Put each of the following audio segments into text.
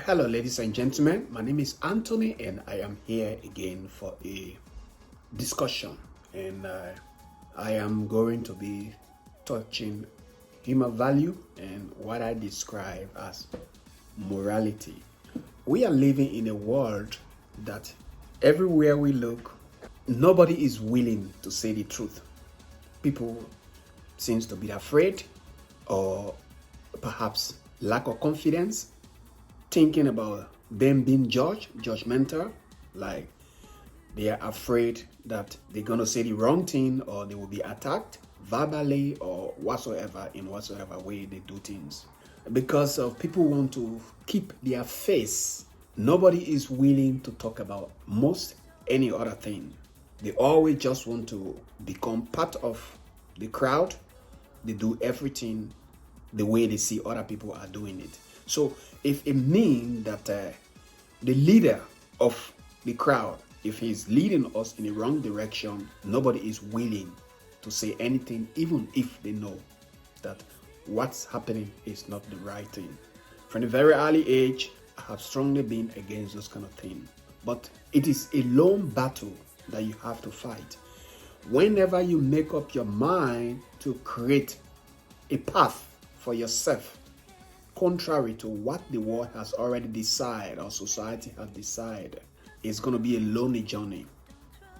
Hello, ladies and gentlemen. My name is Anthony, and I am here again for a discussion. And I am going to be touching human value and what I describe as morality. We are living in a world that everywhere we look, nobody is willing to say the truth. People seems to be afraid, or perhaps lack of confidence, thinking about them being judgmental, like they are afraid that they're going to say the wrong thing or they will be attacked verbally or whatsoever in whatsoever way they do things. Because of people want to keep their face, nobody is willing to talk about most any other thing. They always just want to become part of the crowd. They do everything the way they see other people are doing it. So if it means that the leader of the crowd, if he's leading us in the wrong direction, nobody is willing to say anything, even if they know that what's happening is not the right thing. From a very early age, I have strongly been against those kind of things. But it is a long battle that you have to fight. Whenever you make up your mind to create a path for yourself, contrary to what the world has already decided or society has decided, it's going to be a lonely journey.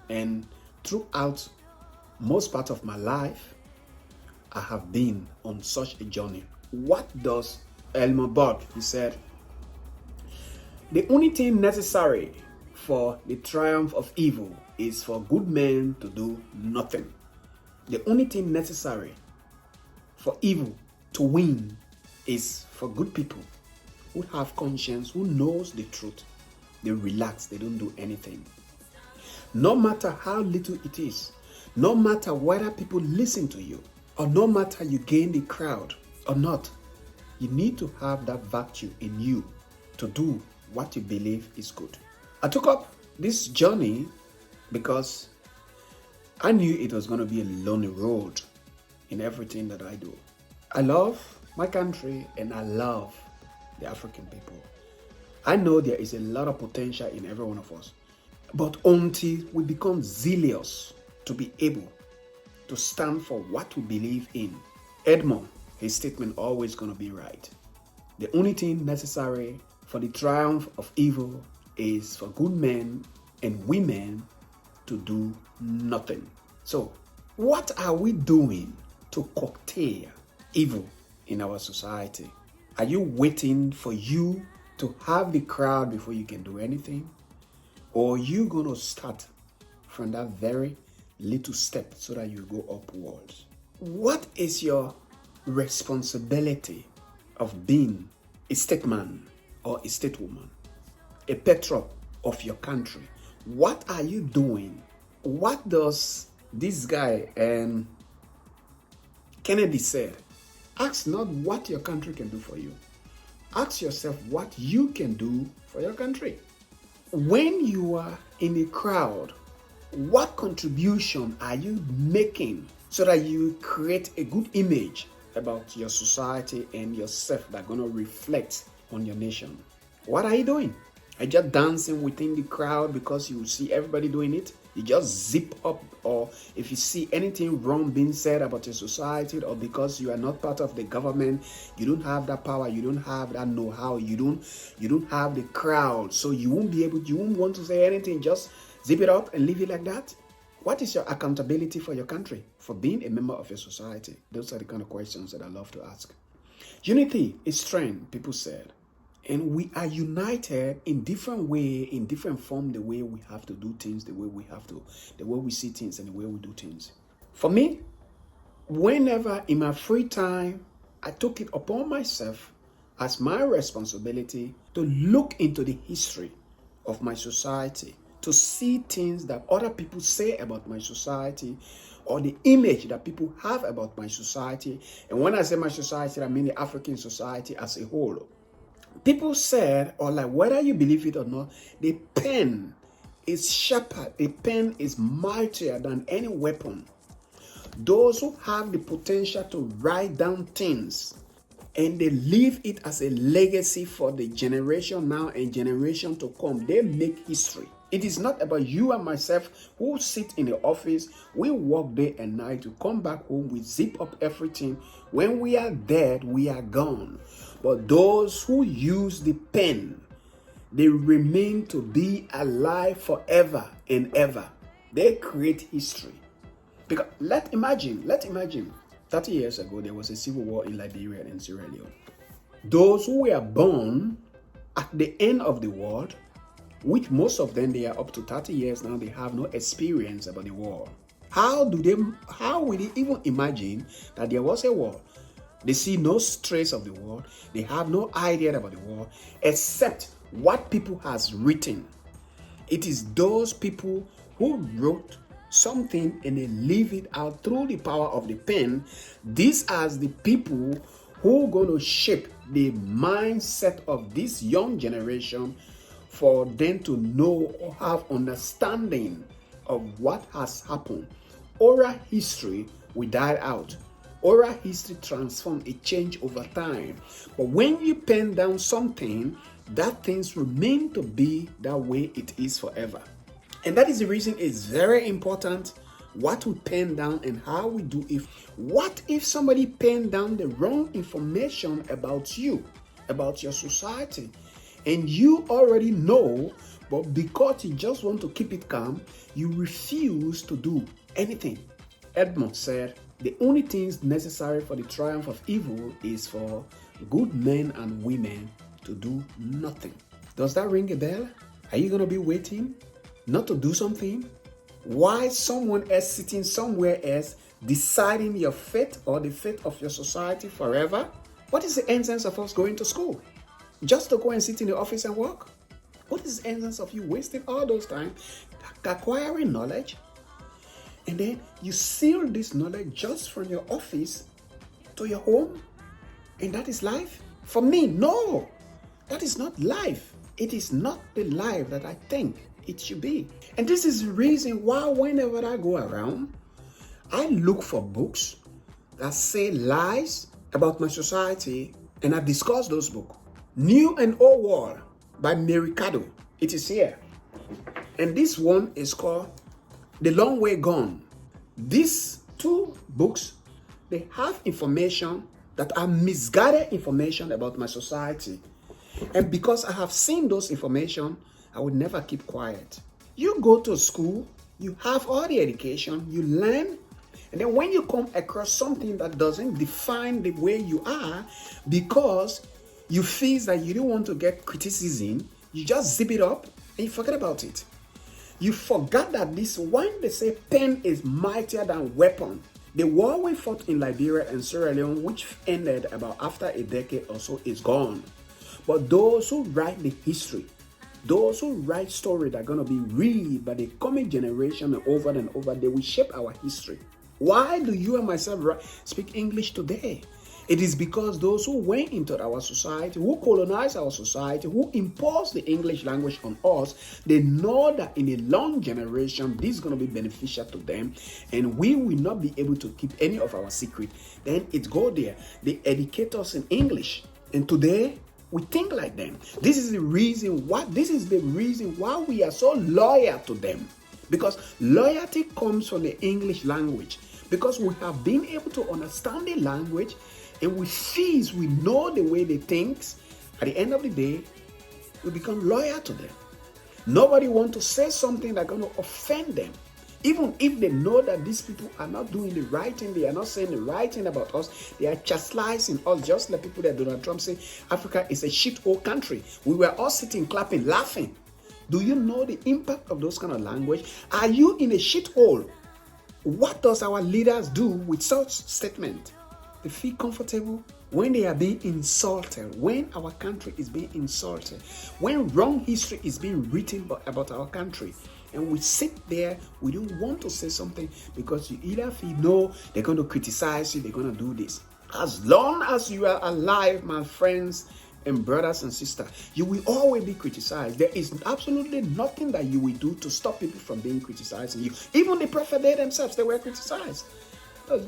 And throughout most part of my life, I have been on such a journey. What does Elmer Bud, he said, the only thing necessary for the triumph of evil is for good men to do nothing. The only thing necessary for evil to win is for good people who have conscience, who knows the truth. They relax, they don't do anything. No matter how little it is, no matter whether people listen to you, or no matter you gain the crowd or not, you need to have that virtue in you to do what you believe is good. I took up this journey because I knew it was going to be a lonely road in everything that I do. I love my country and I love the African people. I know there is a lot of potential in every one of us, but until we become zealous to be able to stand for what we believe in, Edmund, his statement always going to be right. The only thing necessary for the triumph of evil is for good men and women to do nothing. So, what are we doing to curtail evil in our society? Are you waiting for you to have the crowd before you can do anything? Or are you going to start from that very little step so that you go upwards? What is your responsibility of being a statesman or a stateswoman, a patron of your country? What are you doing? What does this guy Kennedy said? Ask not what your country can do for you. Ask yourself what you can do for your country. When you are in a crowd, what contribution are you making so that you create a good image about your society and yourself that are going to reflect on your nation? What are you doing? Are you just dancing within the crowd because you see everybody doing it? You just zip up, or if you see anything wrong being said about your society, or because you are not part of the government, you don't have that power, you don't have that know-how, you don't have the crowd, so you won't want to say anything, just zip it up and leave it like that. What is your accountability for your country, for being a member of your society? Those are the kind of questions that I love to ask. Unity is strength, people said. And we are united in different way, in different form, the way we have to do things, the way we see things and the way we do things. For me, whenever in my free time, I took it upon myself as my responsibility to look into the history of my society, to see things that other people say about my society, or the image that people have about my society. And when I say my society, I mean the African society as a whole. People said, or like whether you believe it or not, the pen is sharper, the pen is mightier than any weapon. Those who have the potential to write down things and they leave it as a legacy for the generation now and generation to come. They make history. It is not about you and myself who sit in the office, we work day and night to come back home, we zip up everything. When we are dead, we are gone. But those who use the pen, they remain to be alive forever and ever. They create history. Because let's imagine, 30 years ago, there was a civil war in Liberia and Sierra Leone. Those who were born at the end of the war, which most of them, they are up to 30 years now, they have no experience about the war. How will they even imagine that there was a war? They see no trace of the war. They have no idea about the war, except what people has written. It is those people who wrote something and they leave it out through the power of the pen. These are the people who are going to shape the mindset of this young generation for them to know or have understanding of what has happened. Oral history will die out. Oral history transforms, it changes over time. But when you pen down something, that things remain to be that way it is forever. And that is the reason it's very important what we pen down and how we do it. What if somebody pen down the wrong information about you, about your society, and you already know, but because you just want to keep it calm, you refuse to do anything? Edmund said, the only things necessary for the triumph of evil is for good men and women to do nothing. Does that ring a bell? Are you going to be waiting not to do something? Why someone else sitting somewhere else deciding your fate or the fate of your society forever? What is the essence of us going to school? Just to go and sit in the office and work? What is the essence of you wasting all those time acquiring knowledge? And then you seal this knowledge just from your office to your home? And that is life? For me, no. That is not life. It is not the life that I think it should be. And this is the reason why whenever I go around, I look for books that say lies about my society, and I discuss those books. New and Old World by Mary Cado. It is here. And this one is called The Long Way Gone. These two books, they have information that are misguided information about my society. And because I have seen those information, I would never keep quiet. You go to school, you have all the education, you learn, and then when you come across something that doesn't define the way you are, because you feel that you don't want to get criticism, you just zip it up and you forget about it. You forgot that this, when they say pen is mightier than weapon, the war we fought in Liberia and Sierra Leone, which ended about after a decade or so, is gone. But those who write the history, those who write stories that are going to be read by the coming generation over and over, they will shape our history. Why do you and myself speak English today? It is because those who went into our society, who colonized our society, who imposed the English language on us, they know that in a long generation, this is going to be beneficial to them, and we will not be able to keep any of our secret. Then it go there. They educate us in English. And today, we think like them. This is the reason why we are so loyal to them. Because loyalty comes from the English language. Because we have been able to understand the language, and we know the way they think. At the end of the day, we become loyal to them. Nobody wants to say something that's going to offend them. Even if they know that these people are not doing the right thing, they are not saying the right thing about us, they are chastising us, just like people that Donald Trump say, Africa is a shithole country. We were all sitting, clapping, laughing. Do you know the impact of those kind of language? Are you in a shithole? What does our leaders do with such statement? They feel comfortable when they are being insulted, when our country is being insulted, when wrong history is being written about our country. And we sit there, we don't want to say something because you either feel, no, they're going to criticize you, they're going to do this. As long as you are alive, my friends and brothers and sisters, you will always be criticized. There is absolutely nothing that you will do to stop people from being criticizing you. Even the prophet, they themselves, they were criticized.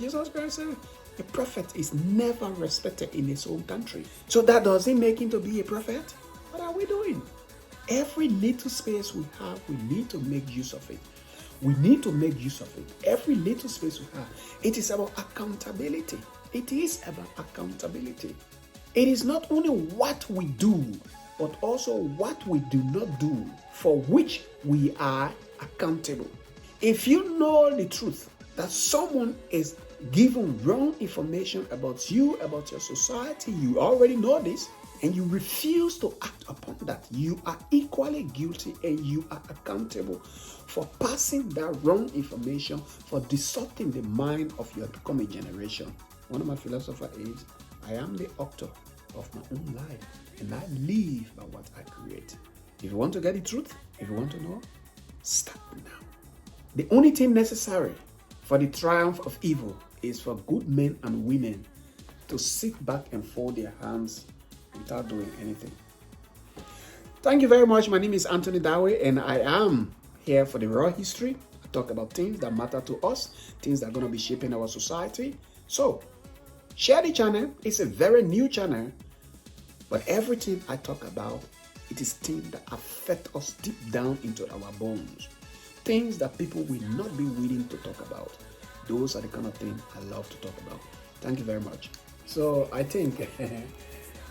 Jesus Christ said, A prophet is never respected in his own country. So that doesn't make him to be a prophet. What are we doing? Every little space we have, we need to make use of it. We need to make use of it. Every little space we have. It is about accountability. It is about accountability. It is not only what we do, but also what we do not do, for which we are accountable. If you know the truth that someone is giving wrong information about you, about your society, you already know this, and you refuse to act upon that, you are equally guilty and you are accountable for passing that wrong information, for distorting the mind of your coming generation. One of my philosophers is, I am the author of my own life, and I live by what I create. If you want to get the truth, if you want to know, start now. The only thing necessary for the triumph of evil is for good men and women to sit back and fold their hands without doing anything. Thank you very much. My name is Anthony Dawe, and I am here for the Raw History. I talk about things that matter to us, things that are going to be shaping our society. So, share the channel. It's a very new channel, but everything I talk about, it is things that affect us deep down into our bones. Things that people will not be willing to talk about. Those are the kind of things I love to talk about. Thank you very much. So I think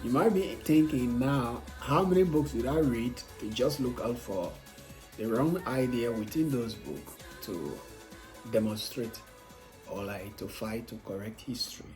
you might be thinking now, how many books did I read to just look out for the wrong idea within those books to demonstrate or like to fight to correct history?